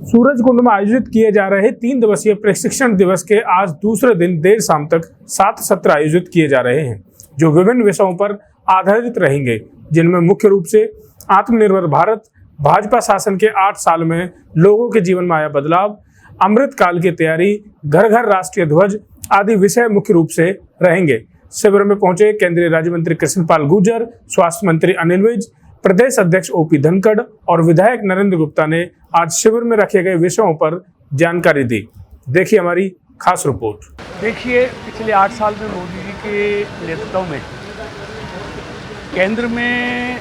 सूरजकुंड में आयोजित किए जा रहे 3 दिवसीय प्रशिक्षण दिवस के आज दूसरे दिन देर शाम तक 7 सत्र आयोजित किए जा रहे हैं, जो विभिन्न विषयों पर आधारित रहेंगे, जिनमें मुख्य रूप से आत्मनिर्भर भारत, भाजपा शासन के 8 साल में लोगों के जीवन में आया बदलाव, अमृत काल की तैयारी, घर घर राष्ट्रीय ध्वज आदि विषय मुख्य रूप से रहेंगे। शिविर में पहुंचे केंद्रीय राज्य मंत्री कृष्णपाल गुर्जर, स्वास्थ्य मंत्री अनिल विज, प्रदेश अध्यक्ष ओपी धनखड़ और विधायक नरेंद्र गुप्ता ने आज शिविर में रखे गए विषयों पर जानकारी दी। देखिए हमारी खास रिपोर्ट। देखिए, पिछले 8 साल में मोदी जी के नेतृत्व में केंद्र में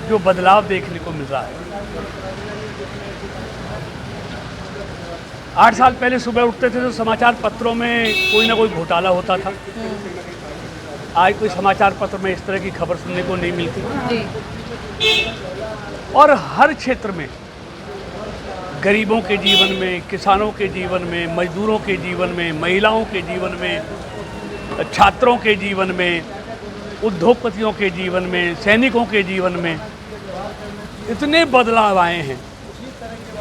जो बदलाव देखने को मिल रहा है। 8 साल पहले सुबह उठते थे तो समाचार पत्रों में कोई ना कोई घोटाला होता था। आज कोई समाचार पत्र में इस तरह की खबर सुनने को नहीं मिलती। और हर क्षेत्र में गरीबों के जीवन में, किसानों के जीवन में, मजदूरों के जीवन में, महिलाओं के जीवन में, छात्रों के जीवन में, उद्योगपतियों के जीवन में, सैनिकों के जीवन में इतने बदलाव आए हैं।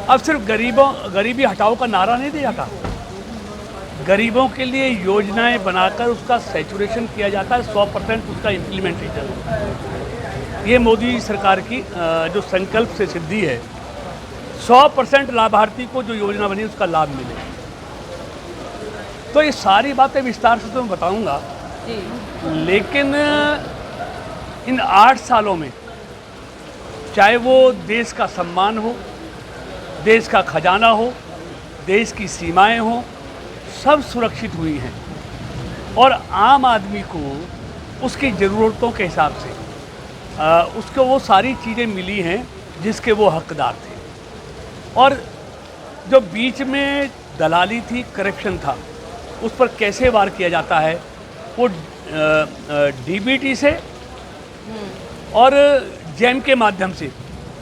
अब सिर्फ गरीबी हटाओ का नारा नहीं दिया जाता, गरीबों के लिए योजनाएं बनाकर उसका सैचुरेशन किया जाता है, 100% उसका इम्प्लीमेंटेशन। ये मोदी सरकार की जो संकल्प से सिद्धि है, 100% लाभार्थी को जो योजना बनी उसका लाभ मिले। तो ये सारी बातें विस्तार से तो मैं बताऊंगा, लेकिन इन 8 सालों में चाहे वो देश का सम्मान हो, देश का खजाना हो, देश की सीमाएं हो, सब सुरक्षित हुई हैं और आम आदमी को उसकी ज़रूरतों के हिसाब से उसको वो सारी चीज़ें मिली हैं जिसके वो हकदार थे। और जो बीच में दलाली थी, करप्शन था, उस पर कैसे वार किया जाता है, वो डीबीटी से और जैम के माध्यम से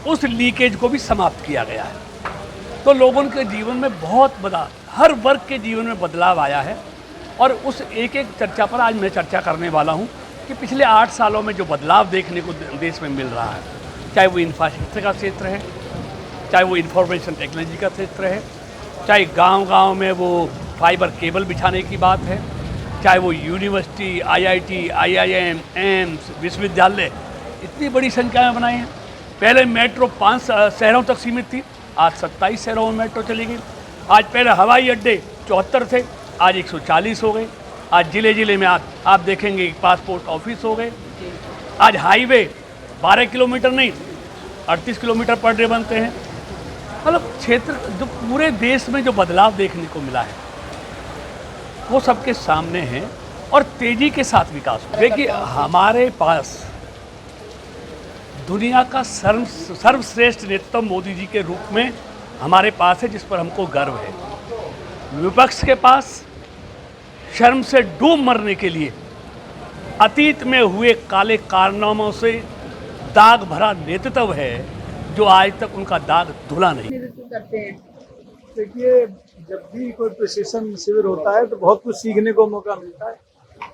उस लीकेज को भी समाप्त किया गया है। तो लोगों के जीवन में बहुत बड़ा, हर वर्ग के जीवन में बदलाव आया है। और उस एक एक चर्चा पर आज मैं चर्चा करने वाला हूं कि पिछले 8 सालों में जो बदलाव देखने को देश में मिल रहा है, चाहे वो इंफ्रास्ट्रक्चर का क्षेत्र है, चाहे वो इंफॉर्मेशन टेक्नोलॉजी का क्षेत्र है, चाहे गांव-गांव में वो फाइबर केबल बिछाने की बात है, चाहे वो यूनिवर्सिटी, आईआईटी, आईआईएम, एम्स, विश्वविद्यालय इतनी बड़ी संख्या में बनाए हैं। पहले मेट्रो 5 शहरों तक सीमित थी, आज 27 शहरों में मेट्रो चली गई। आज पहले हवाई अड्डे 74 थे, आज 140 हो गए। आज ज़िले ज़िले में आप देखेंगे पासपोर्ट ऑफिस हो गए। आज हाईवे 12 किलोमीटर नहीं 38 किलोमीटर पर डे बनते हैं। मतलब क्षेत्र जो पूरे देश में जो बदलाव देखने को मिला है वो सबके सामने है और तेज़ी के साथ विकास। देखिए, हमारे पास दुनिया का सर्वश्रेष्ठ नेतृत्व मोदी जी के रूप में हमारे पास है, जिस पर हमको गर्व है। विपक्ष के पास शर्म से डूब मरने के लिए अतीत में हुए काले कारनामों से दाग भरा नेतृत्व है, जो आज तक उनका दाग धुला नहीं। देखिए, जब भी कोई प्रशिक्षण शिविर होता है तो बहुत कुछ सीखने को मौका मिलता है।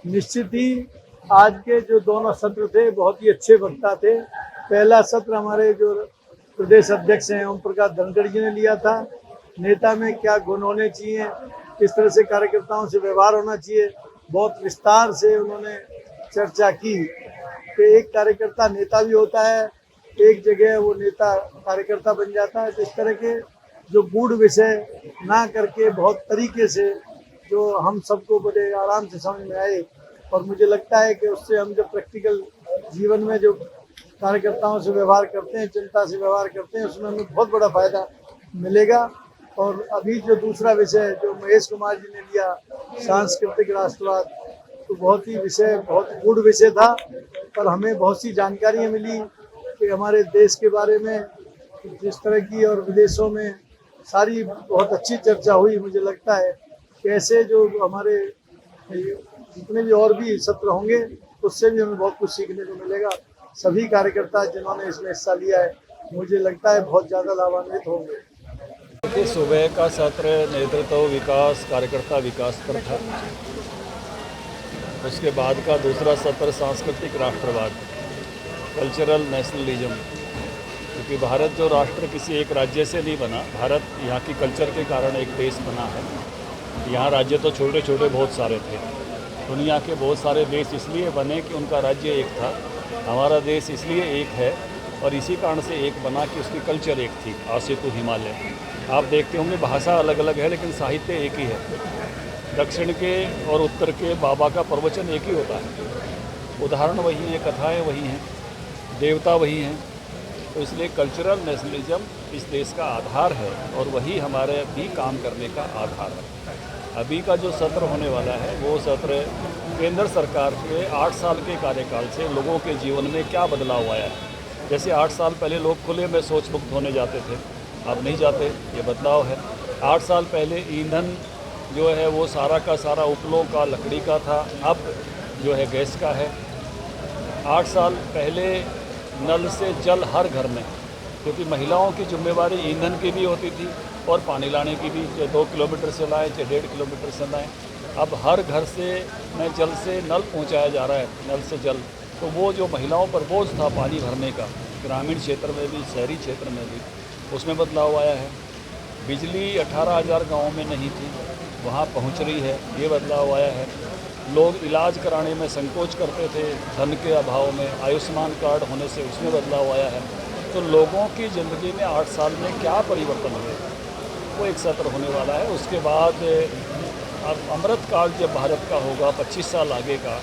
निश्चित ही आज के जो दोनों सत्र थे बहुत ही अच्छे वक्ता थे। पहला सत्र हमारे जो प्रदेश अध्यक्ष हैं ओम प्रकाश धनखड़ जी ने लिया था। नेता में क्या गुण होने चाहिए, किस तरह से कार्यकर्ताओं से व्यवहार होना चाहिए, बहुत विस्तार से उन्होंने चर्चा की कि एक कार्यकर्ता नेता भी होता है, एक जगह वो नेता कार्यकर्ता बन जाता है। तो इस तरह के जो गूढ़ विषय ना करके बहुत तरीके से जो हम सबको बड़े आराम से समझ में आए, और मुझे लगता है कि उससे हम जो प्रैक्टिकल जीवन में जो कार्यकर्ताओं से व्यवहार करते हैं, जनता से व्यवहार करते हैं, उसमें हमें बहुत बड़ा फायदा मिलेगा। और अभी जो दूसरा विषय जो महेश कुमार जी ने लिया, सांस्कृतिक राष्ट्रवाद, तो बहुत ही बहुत गूढ़ विषय था, पर हमें बहुत सी जानकारियाँ मिली कि हमारे देश के बारे में जिस तरह की, और विदेशों में सारी बहुत अच्छी चर्चा हुई। मुझे लगता है कि ऐसे जो हमारे जितने भी और भी सत्र होंगे उससे भी हमें बहुत कुछ सीखने को मिलेगा। सभी कार्यकर्ता जिन्होंने इसमें हिस्सा लिया है, मुझे लगता है बहुत ज़्यादा लाभान्वित होंगे। देखिए, सुबह का सत्र नेतृत्व विकास, कार्यकर्ता विकास पर था। उसके बाद का दूसरा सत्र सांस्कृतिक राष्ट्रवाद, कल्चरल नेशनलिज्म, क्योंकि भारत जो राष्ट्र किसी एक राज्य से नहीं बना, भारत यहाँ की कल्चर के कारण एक देश बना है। यहाँ राज्य तो छोटे छोटे बहुत सारे थे। दुनिया के बहुत सारे देश इसलिए बने कि उनका राज्य एक था। हमारा देश इसलिए एक है और इसी कारण से एक बना कि उसकी कल्चर एक थी, आज से तो हिमालय। आप देखते होंगे भाषा अलग अलग है लेकिन साहित्य एक ही है। दक्षिण के और उत्तर के बाबा का प्रवचन एक ही होता है, उदाहरण वही हैं, कथाएँ वही हैं, देवता वही हैं। तो इसलिए कल्चरल नेशनलिज्म इस देश का आधार है और वही हमारे भी काम करने का आधार है। अभी का जो सत्र होने वाला है वो सत्र केंद्र सरकार के 8 साल के कार्यकाल से लोगों के जीवन में क्या बदलाव आया है। जैसे 8 साल पहले लोग खुले में शौच मुक्त होने जाते थे, अब नहीं जाते, ये बदलाव है। 8 साल पहले ईंधन जो है वो सारा का सारा उपलों का, लकड़ी का था, अब जो है गैस का है। 8 साल पहले नल से जल हर घर में, क्योंकि महिलाओं की जिम्मेवारी ईंधन की भी होती थी और पानी लाने की भी, चाहे 2 किलोमीटर से लाएँ चाहे 1.5 किलोमीटर से लाएँ। अब हर घर से में जल से नल पहुंचाया जा रहा है, नल से जल। तो वो जो महिलाओं पर बोझ था पानी भरने का, ग्रामीण क्षेत्र में भी शहरी क्षेत्र में भी, उसमें बदलाव आया है। बिजली 18,000 गाँव में नहीं थी, वहाँ पहुँच रही है, ये बदलाव आया है। लोग इलाज कराने में संकोच करते थे धन के अभाव में, आयुष्मान कार्ड होने से उसमें बदलाव आया है। तो लोगों की ज़िंदगी में 8 साल में क्या परिवर्तन हुए, वो एक सत्र होने वाला है। उसके बाद अब अमृत काल जब भारत का होगा 25 साल आगे का,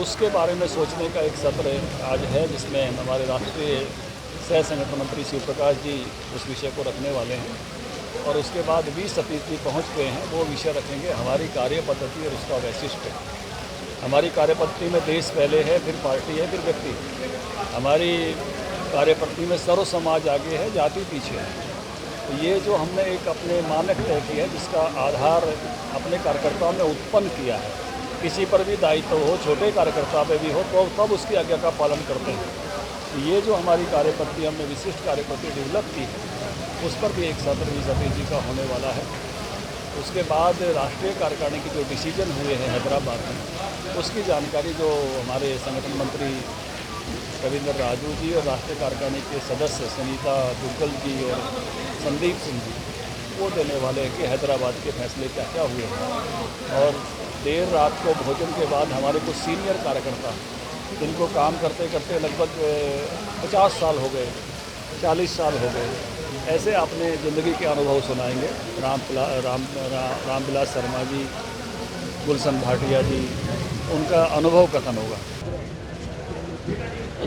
उसके बारे में सोचने का एक सत्र आज है, जिसमें हमारे राष्ट्रीय सह संगठन मंत्री शिव प्रकाश जी उस विषय को रखने वाले हैं। और उसके बाद 20 सतीश जी पहुँच गए हैं, वो विषय रखेंगे हमारी कार्य पद्धति और उसका वैशिष्ट्य। हमारी कार्य पद्धति में देश पहले है, फिर पार्टी है, फिर व्यक्ति। हमारी कार्य पद्धति में सर्व समाज आगे है, जाति पीछे है। तो ये जो हमने एक अपने मानक तय किया है, जिसका आधार अपने कार्यकर्ताओं में उत्पन्न किया है, किसी पर भी दायित्व हो, छोटे कार्यकर्ता पे भी हो, तो तब उसकी आज्ञा का पालन करते हैं। तो ये जो हमारी कार्य पद्धति हमने विशिष्ट कार्य पद्धति डेवलप की है, उस पर भी एक सत्र 20 सतीश जी का होने वाला है। उसके बाद राष्ट्रीय कार्यकारिणी की जो डिसीजन हुए हैं हैदराबाद में, उसकी जानकारी जो हमारे संगठन मंत्री रविंद्र राजू जी और राष्ट्रीय कार्यकारिणी के सदस्य सुनीता दुग्गल जी और संदीप सिंह जी, वो देने वाले हैं कि हैदराबाद के फैसले क्या क्या हुए हैं। और देर रात को भोजन के बाद हमारे कुछ सीनियर कार्यकर्ता, जिनको काम करते करते लगभग 50 साल हो गए, 40 साल हो गए, ऐसे अपने ज़िंदगी के अनुभव सुनाएंगे। रामविलास शर्मा जी, गुलशन भाटिया जी, उनका अनुभव कथन होगा।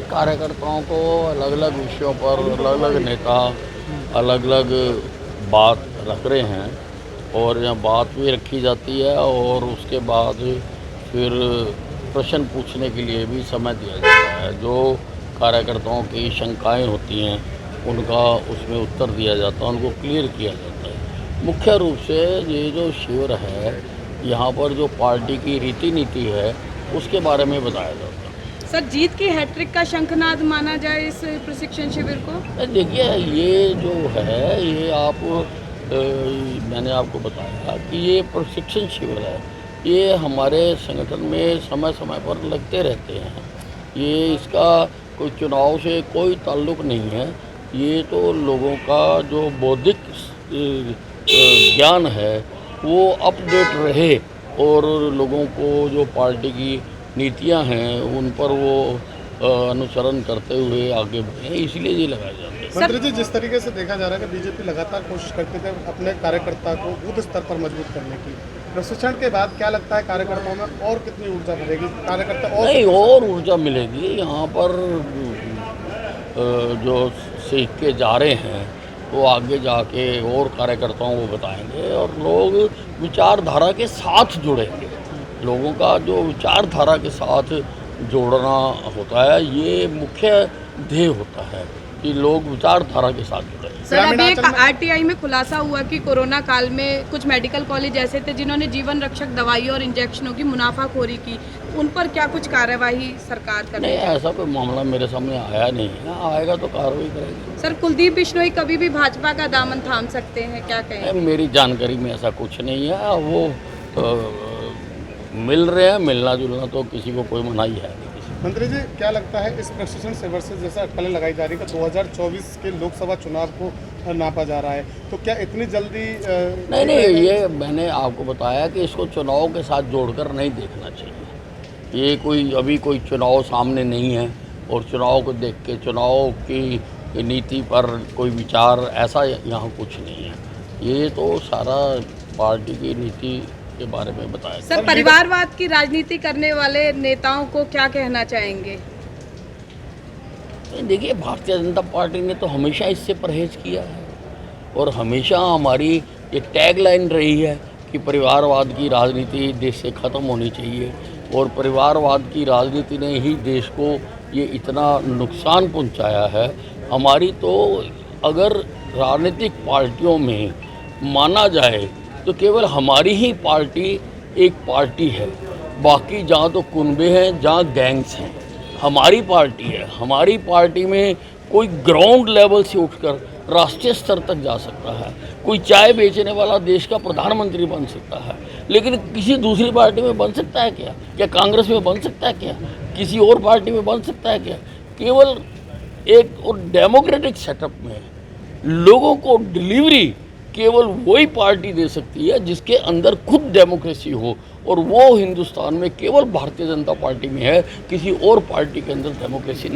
कार्यकर्ताओं को अलग अलग विषयों पर अलग अलग नेता अलग अलग बात रख रहे हैं और यहाँ बात भी रखी जाती है और उसके बाद फिर प्रश्न पूछने के लिए भी समय दिया जाता है। जो कार्यकर्ताओं की शंकाएं होती हैं उनका उसमें उत्तर दिया जाता है, उनको क्लियर किया जाता है। मुख्य रूप से ये जो शिविर है, यहाँ पर जो पार्टी की रीति नीति है उसके बारे में बताया जाता है। सर, जीत की हैट्रिक का शंखनाद माना जाए इस प्रशिक्षण शिविर को? देखिए, ये जो है ये मैंने आपको बताया कि ये प्रशिक्षण शिविर है, ये हमारे संगठन में समय समय पर लगते रहते हैं। ये इसका कोई चुनाव से कोई ताल्लुक़ नहीं है। ये तो लोगों का जो बौद्धिक ज्ञान है वो अपडेट रहे और लोगों को जो पार्टी की नीतियां हैं उन पर वो अनुसरण करते हुए आगे बढ़े, इसलिए ये लगाए जाते हैं। मंत्री जी, जिस तरीके से देखा जा रहा है कि बीजेपी लगातार कोशिश करती है अपने कार्यकर्ता को बूथ स्तर पर मजबूत करने की, प्रशिक्षण के बाद क्या लगता है कार्यकर्ताओं में और कितनी ऊर्जा भरेगी? कार्यकर्ता और ऊर्जा मिलेगी। यहाँ पर जो सीख के जा रहे हैं वो आगे जाके और कार्यकर्ताओं को बताएंगे और लोग विचारधारा के साथ जुड़ेंगे। लोगों का जो विचारधारा के साथ जोड़ना होता है, ये मुख्य ध्येय होता है कि लोग विचारधारा के साथ जुड़े। सर, अभी एक आरटीआई में खुलासा हुआ कि कोरोना काल में कुछ मेडिकल कॉलेज ऐसे थे जिन्होंने जीवन रक्षक दवाइयों और इंजेक्शनों की मुनाफाखोरी की, उन पर क्या कुछ कार्यवाही सरकार कर रही है? नहीं, ऐसा कोई मामला मेरे सामने आया नहीं है, आएगा तो कार्रवाई करेगी। सर, कुलदीप बिश्नोई कभी भी भाजपा का दामन थाम सकते हैं, क्या कहें? मेरी जानकारी में ऐसा कुछ नहीं है। वो मिल रहे हैं, मिलना जुलना तो किसी को कोई मनाही है नहीं। मंत्री जी, क्या लगता है इस प्रशिक्षण शिविर से जैसा अटकलें लगाई जा रही है कि 2024 के लोकसभा चुनाव को नापा जा रहा है, तो क्या इतनी जल्दी नहीं, ये मैंने आपको बताया कि इसको चुनाव के साथ जोड़कर नहीं देखना चाहिए। ये अभी कोई चुनाव सामने नहीं है और चुनाव को देख के चुनाव की नीति पर कोई विचार ऐसा यहाँ कुछ नहीं है। ये तो सारा पार्टी की नीति के बारे में बताया। सर, परिवारवाद की राजनीति करने वाले नेताओं को क्या कहना चाहेंगे? देखिए, भारतीय जनता पार्टी ने तो हमेशा इससे परहेज किया है और हमेशा हमारी ये टैगलाइन रही है कि परिवारवाद की राजनीति देश से ख़त्म होनी चाहिए और परिवारवाद की राजनीति ने ही देश को ये इतना नुकसान पहुंचाया है। हमारी तो अगर राजनीतिक पार्टियों में माना जाए तो केवल हमारी ही पार्टी एक पार्टी है, बाकी जहाँ तो कुनबे हैं, जहाँ गैंग्स हैं। हमारी पार्टी है, हमारी पार्टी में कोई ग्राउंड लेवल से उठकर राष्ट्रीय स्तर तक जा सकता है, कोई चाय बेचने वाला देश का प्रधानमंत्री बन सकता है, लेकिन किसी दूसरी पार्टी में बन सकता है क्या? क्या कांग्रेस में बन सकता है क्या? किसी और पार्टी में बन सकता है क्या? केवल एक और डेमोक्रेटिक सेटअप में लोगों को डिलीवरी केवल वही पार्टी दे सकती है जिसके अंदर खुद डेमोक्रेसी हो और वो हिंदुस्तान में केवल भारतीय जनता पार्टी में है, किसी और पार्टी के अंदर डेमोक्रेसी नहीं।